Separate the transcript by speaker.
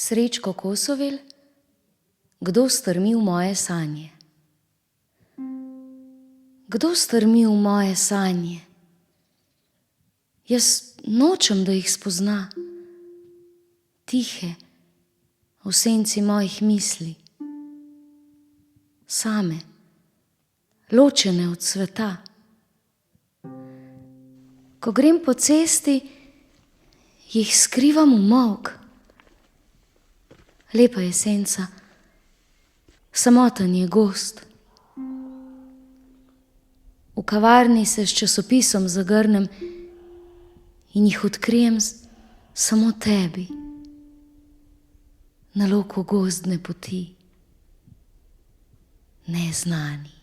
Speaker 1: Srečko Kosovel, kdo strmi v moje sanje? Kdo strmi v moje sanje? Jaz nočem, da jih spozna. Tihe, v senci mojih misli. Same, ločene od sveta. Ko grem po cesti, jih skrivam v molk. Lepa je senca, samoten je gozd. V kavarni se s časopisom zagrnem in jih odkrijem samo tebi. Na loku gozdne poti, neznani.